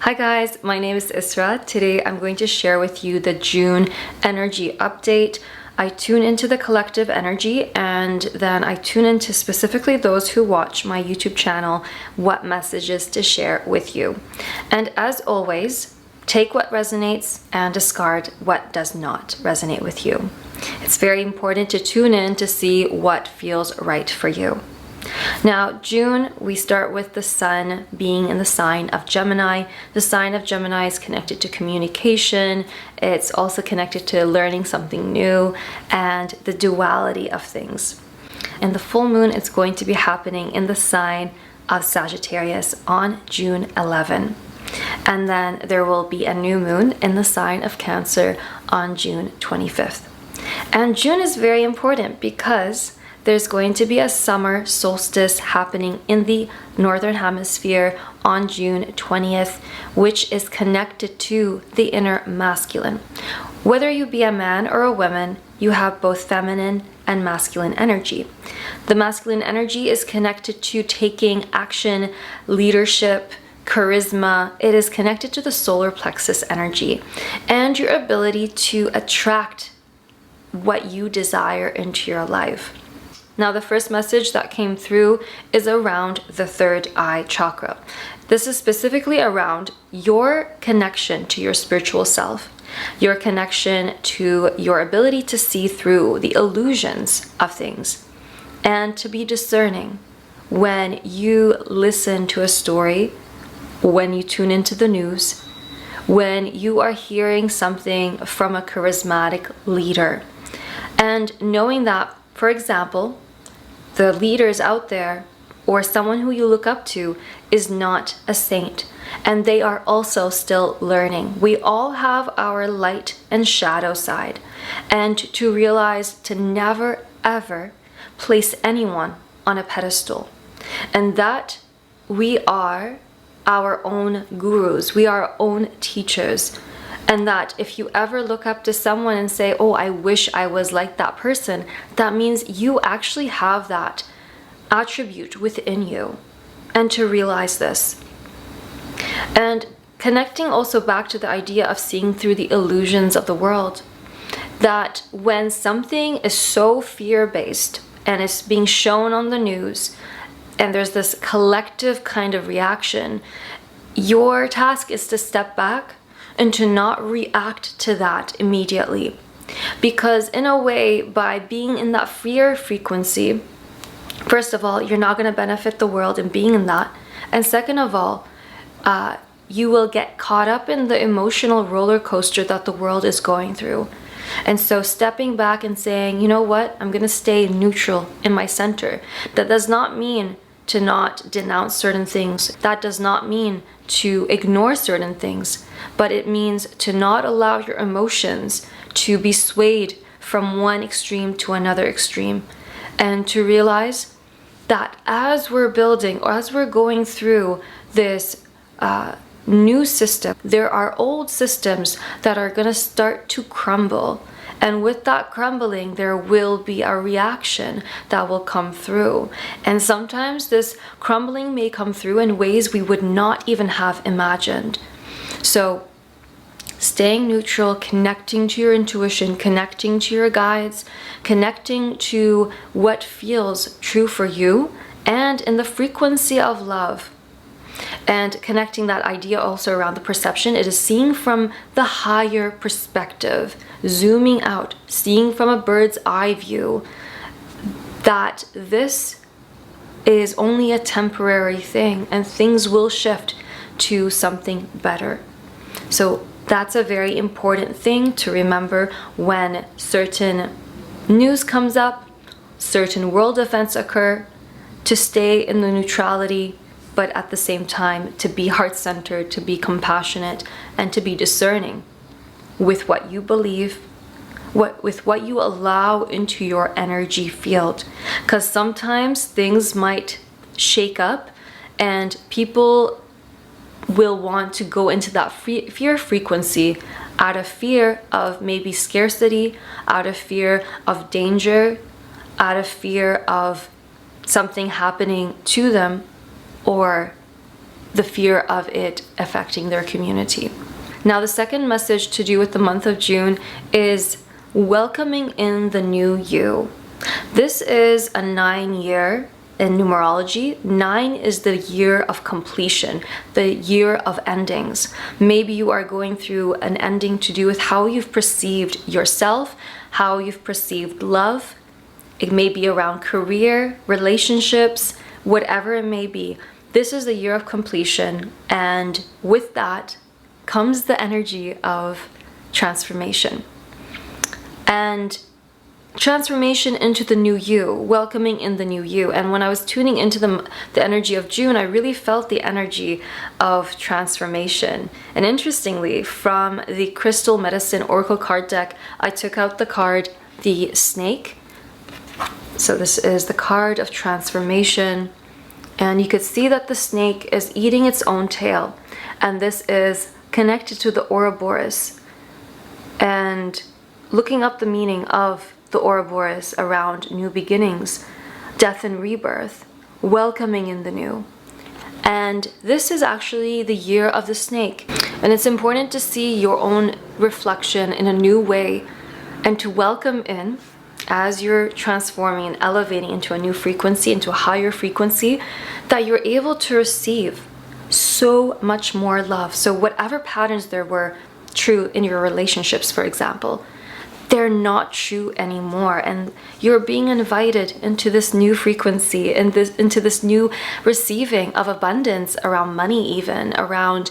Hi guys, my name is Isra. Today I'm going to share with you the June energy update. I tune into the collective energy and then I tune into specifically those who watch my YouTube channel, what messages to share with you. And as always, take what resonates and discard what does not resonate with you. It's very important to tune in to see what feels right for you. Now, June, we start with the sun being in the sign of Gemini. The sign of Gemini is connected to communication. It's also connected to learning something new and the duality of things. And the full moon is going to be happening in the sign of Sagittarius on June 11. And then there will be a new moon in the sign of Cancer on June 25th. And June is very important because there's going to be a summer solstice happening in the northern hemisphere on June 20th, which is connected to the inner masculine. Whether you be a man or a woman, you have both feminine and masculine energy. The masculine energy is connected to taking action, leadership, charisma. It is connected to the solar plexus energy and your ability to attract what you desire into your life. Now, the first message that came through is around the third eye chakra. This is specifically around your connection to your spiritual self, your connection to your ability to see through the illusions of things, and to be discerning when you listen to a story, when you tune into the news, when you are hearing something from a charismatic leader. And knowing that, for example, the leaders out there or someone who you look up to is not a saint, and they are also still learning. We all have our light and shadow side, and to realize to never ever place anyone on a pedestal, and that we are our own gurus, we are our own teachers. And that if you ever look up to someone and say, oh, I wish I was like that person, that means you actually have that attribute within you. And to realize this. And connecting also back to the idea of seeing through the illusions of the world. That when something is so fear-based and is being shown on the news, and there's this collective kind of reaction, your task is to step back and to not react to that immediately. Because in a way, by being in that fear frequency, first of all, you're not going to benefit the world in being in that. And second of all, you will get caught up in the emotional roller coaster that the world is going through. And so stepping back and saying, you know what, I'm going to stay neutral in my center. That does not mean to not denounce certain things. That does not mean to ignore certain things, but it means to not allow your emotions to be swayed from one extreme to another extreme, and to realize that as we're building or as we're going through this new system, there are old systems that are going to start to crumble. And with that crumbling, there will be a reaction that will come through. And sometimes this crumbling may come through in ways we would not even have imagined. So staying neutral, connecting to your intuition, connecting to your guides, connecting to what feels true for you, and in the frequency of love. And connecting that idea also around the perception, it is seeing from the higher perspective, zooming out, seeing from a bird's eye view, that this is only a temporary thing and things will shift to something better. So that's a very important thing to remember when certain news comes up, certain world events occur, to stay in the neutrality, but at the same time to be heart-centered, to be compassionate, and to be discerning with what you believe, with what you allow into your energy field. Because sometimes things might shake up and people will want to go into that fear frequency out of fear of maybe scarcity, out of fear of danger, out of fear of something happening to them, or the fear of it affecting their community. Now, the second message to do with the month of June is welcoming in the new you. This is a 9-year in numerology. 9 is the year of completion, the year of endings. Maybe you are going through an ending to do with how you've perceived yourself, how you've perceived love. It may be around career, relationships, whatever it may be. This is the year of completion, and with that comes the energy of transformation. And transformation into the new you, welcoming in the new you. And when I was tuning into the energy of June, I really felt the energy of transformation. And interestingly, from the Crystal Medicine Oracle card deck, I took out the card, the Snake. So this is the card of transformation. And you could see that the snake is eating its own tail. And this is connected to the Ouroboros. And looking up the meaning of the Ouroboros around new beginnings, death and rebirth, welcoming in the new. And this is actually the year of the snake. And it's important to see your own reflection in a new way and to welcome in as you're transforming and elevating into a new frequency, into a higher frequency, that you're able to receive so much more love. So whatever patterns there were true in your relationships, for example, they're not true anymore, and you're being invited into this new frequency and into this new receiving of abundance around money, even around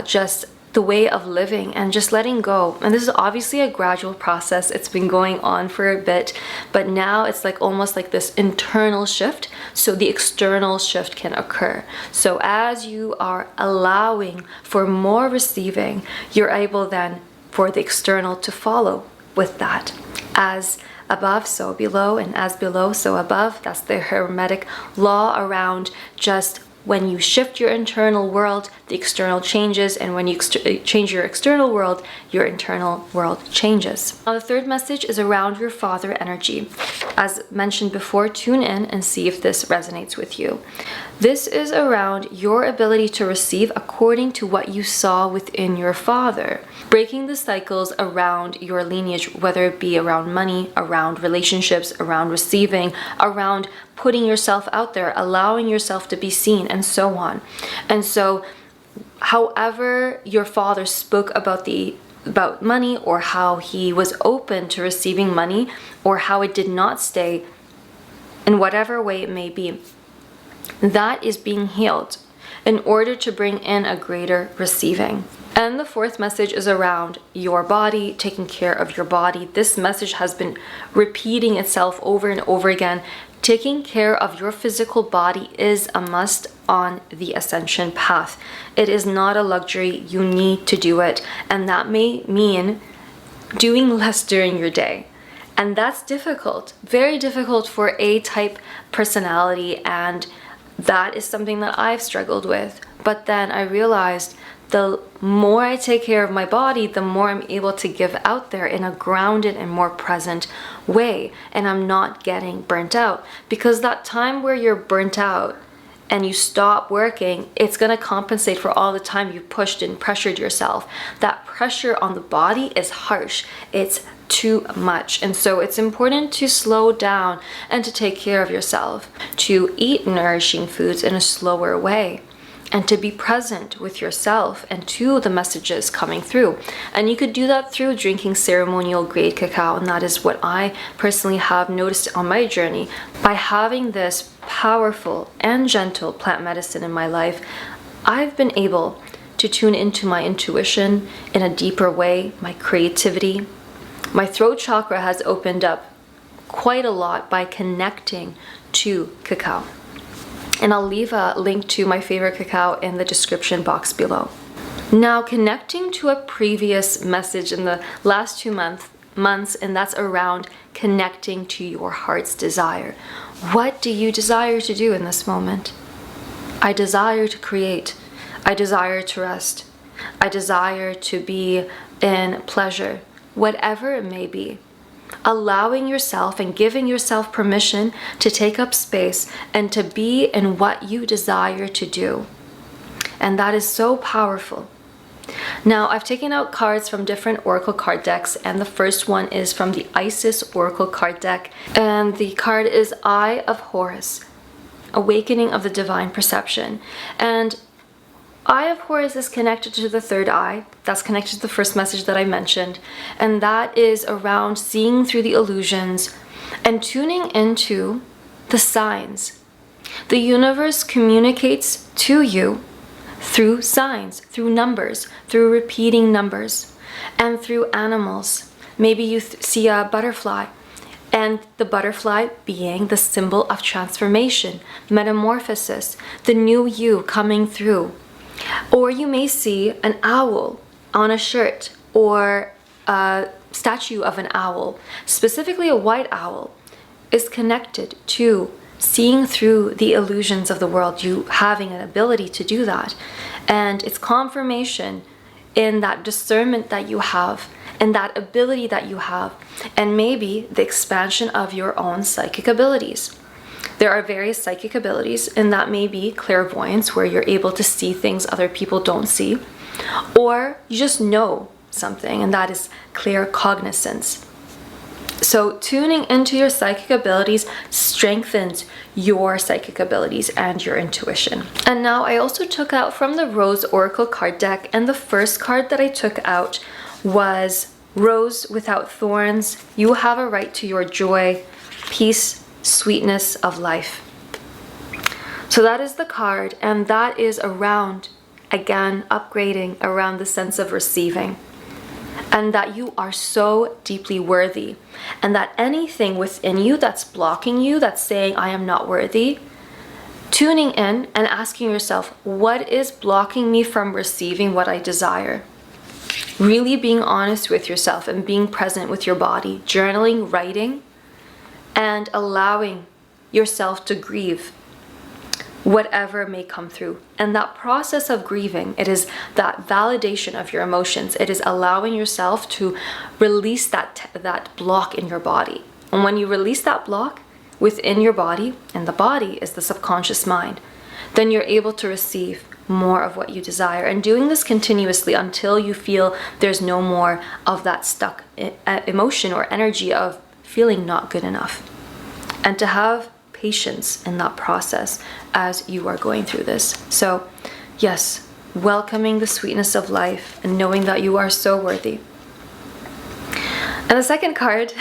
just the way of living and just letting go. And this is obviously a gradual process. It's been going on for a bit, but now it's like almost like this internal shift, so the external shift can occur. So as you are allowing for more receiving, you're able then for the external to follow with that. As above, so below, and as below, so above. That's the Hermetic law around just when you shift your internal world, the external changes, and when you change your external world, your internal world changes. Now, the third message is around your father energy. As mentioned before, tune in and see if this resonates with you. This is around your ability to receive according to what you saw within your father. Breaking the cycles around your lineage, whether it be around money, around relationships, around receiving, around putting yourself out there, allowing yourself to be seen, and so on. And so, however your father spoke about money, or how he was open to receiving money, or how it did not stay, in whatever way it may be, that is being healed in order to bring in a greater receiving. And the fourth message is around your body, taking care of your body. This message has been repeating itself over and over again. Taking care of your physical body is a must on the ascension path. It is not a luxury. You need to do it. And that may mean doing less during your day. And that's difficult, very difficult for A-type personality. And that is something that I've struggled with. But then I realized the more I take care of my body, the more I'm able to give out there in a grounded and more present way. And I'm not getting burnt out. Because that time where you're burnt out and you stop working, it's going to compensate for all the time you pushed and pressured yourself. That pressure on the body is harsh. It's too much. And so it's important to slow down and to take care of yourself, to eat nourishing foods in a slower way, and to be present with yourself and to the messages coming through. And you could do that through drinking ceremonial grade cacao, and that is what I personally have noticed on my journey. By having this powerful and gentle plant medicine in my life, I've been able to tune into my intuition in a deeper way, my creativity. My throat chakra has opened up quite a lot by connecting to cacao. And I'll leave a link to my favorite cacao in the description box below. Now, connecting to a previous message in the last 2 months, and that's around connecting to your heart's desire. What do you desire to do in this moment? I desire to create. I desire to rest. I desire to be in pleasure, whatever it may be. Allowing yourself and giving yourself permission to take up space and to be in what you desire to do. And that is so powerful. Now, I've taken out cards from different oracle card decks, and the first one is from the Isis oracle card deck, and the card is Eye of Horus, Awakening of the Divine Perception. And Eye of Horus is connected to the third eye. That's connected to the first message that I mentioned, and that is around seeing through the illusions and tuning into the signs. The universe communicates to you through signs, through numbers, through repeating numbers, and through animals. Maybe you see a butterfly, and the butterfly being the symbol of transformation, metamorphosis, the new you coming through. Or you may see an owl on a shirt, or a statue of an owl, specifically a white owl, is connected to seeing through the illusions of the world, you having an ability to do that. And it's confirmation in that discernment that you have, and that ability that you have, and maybe the expansion of your own psychic abilities. There are various psychic abilities, and that may be clairvoyance, where you're able to see things other people don't see, or you just know something, and that is claircognizance. So tuning into your psychic abilities strengthens your psychic abilities and your intuition. And now I also took out from the Rose Oracle card deck, and the first card that I took out was Rose without thorns. You have a right to your joy, peace, sweetness of life. So that is the card, and that is around, again, upgrading around the sense of receiving. And that you are so deeply worthy, and that anything within you that's blocking you, that's saying I am not worthy, tuning in and asking yourself, what is blocking me from receiving what I desire? Really being honest with yourself and being present with your body, journaling, writing, and allowing yourself to grieve whatever may come through. And that process of grieving, it is that validation of your emotions. It is allowing yourself to release that block in your body. And when you release that block within your body, and the body is the subconscious mind, then you're able to receive more of what you desire. And doing this continuously until you feel there's no more of that stuck emotion or energy of feeling not good enough. And to have patience in that process as you are going through this. So yes, welcoming the sweetness of life and knowing that you are so worthy. And the second card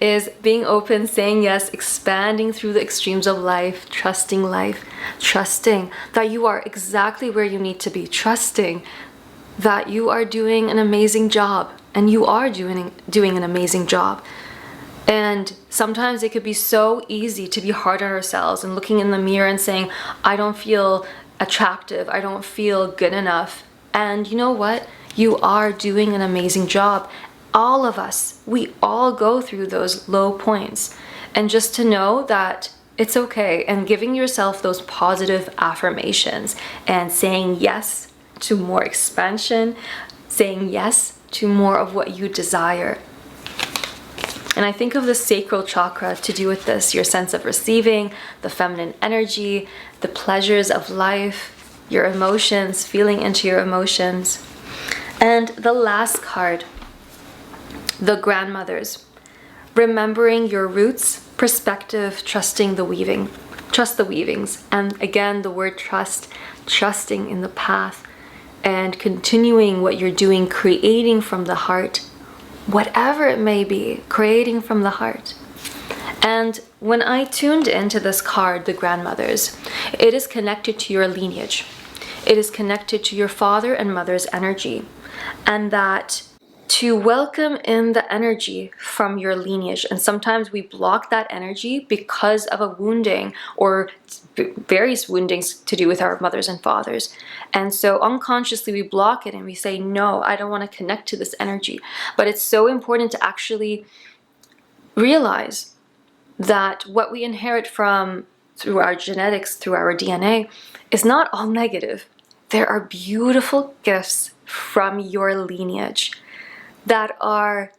is being open, saying yes, expanding through the extremes of life, trusting that you are exactly where you need to be, trusting that you are doing an amazing job, and you are doing an amazing job. And sometimes it could be so easy to be hard on ourselves and looking in the mirror and saying, I don't feel attractive, I don't feel good enough. And you know what? You are doing an amazing job. All of us, we all go through those low points. And just to know that it's okay, and giving yourself those positive affirmations and saying yes to more expansion, saying yes to more of what you desire. And I think of the sacral chakra to do with this, your sense of receiving, the feminine energy, the pleasures of life, your emotions, feeling into your emotions. And the last card, the grandmothers, remembering your roots, perspective, trusting the weaving. Trust the weavings. And again, the word trust, trusting in the path and continuing what you're doing, creating from the heart. Whatever it may be, creating from the heart. And when I tuned into this card, the grandmothers, it is connected to your lineage. It is connected to your father and mother's energy. And that to welcome in the energy from your lineage. And sometimes we block that energy because of a wounding or various woundings to do with our mothers and fathers. And so unconsciously we block it and we say, no, I don't want to connect to this energy. But it's so important to actually realize that what we inherit from through our genetics, through our DNA, is not all negative. There are beautiful gifts from your lineage that are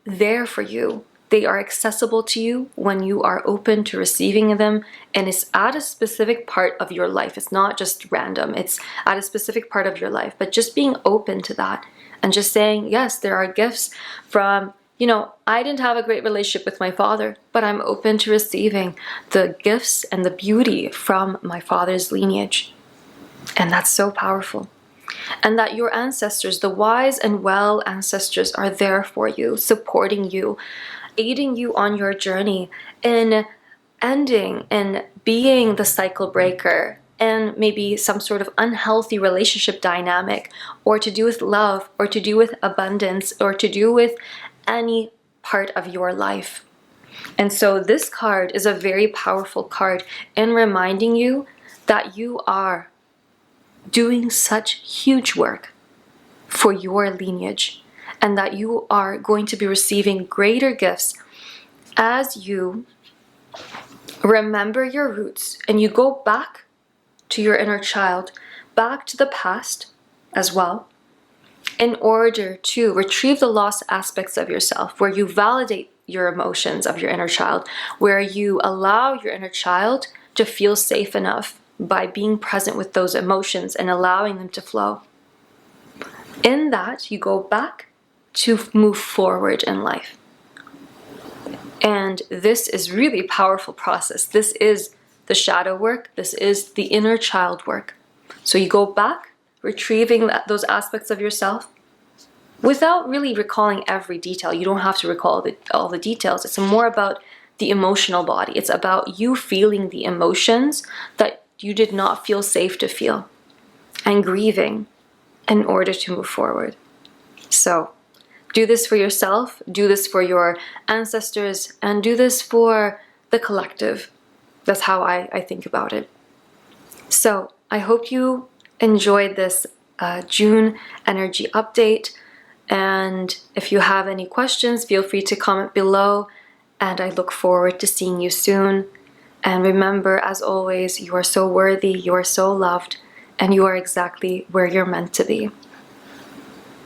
there for you They are accessible to you when you are open to receiving them, and it's at a specific part of your life. It's not just random, it's at a specific part of your life. But just being open to that and just saying, yes, there are gifts from, I didn't have a great relationship with my father, but I'm open to receiving the gifts and the beauty from my father's lineage. And that's so powerful. And that your ancestors, the wise and well ancestors, are there for you, supporting you, aiding you on your journey in ending and being the cycle breaker and maybe some sort of unhealthy relationship dynamic, or to do with love, or to do with abundance, or to do with any part of your life. And so this card is a very powerful card in reminding you that you are doing such huge work for your lineage, and that you are going to be receiving greater gifts as you remember your roots and you go back to your inner child, back to the past as well, in order to retrieve the lost aspects of yourself, where you validate your emotions of your inner child, where you allow your inner child to feel safe enough by being present with those emotions and allowing them to flow. In that, you go back to move forward in life. And this is really a powerful process. This is the shadow work. This is the inner child work. So you go back, retrieving those aspects of yourself without really recalling every detail. You don't have to recall all the details. It's more about the emotional body. It's about you feeling the emotions that you did not feel safe to feel, and grieving in order to move forward. So do this for yourself, do this for your ancestors, and do this for the collective. That's how I think about it. So I hope you enjoyed this June energy update. And if you have any questions, feel free to comment below. And I look forward to seeing you soon. And remember, as always, you are so worthy, you are so loved, and you are exactly where you're meant to be.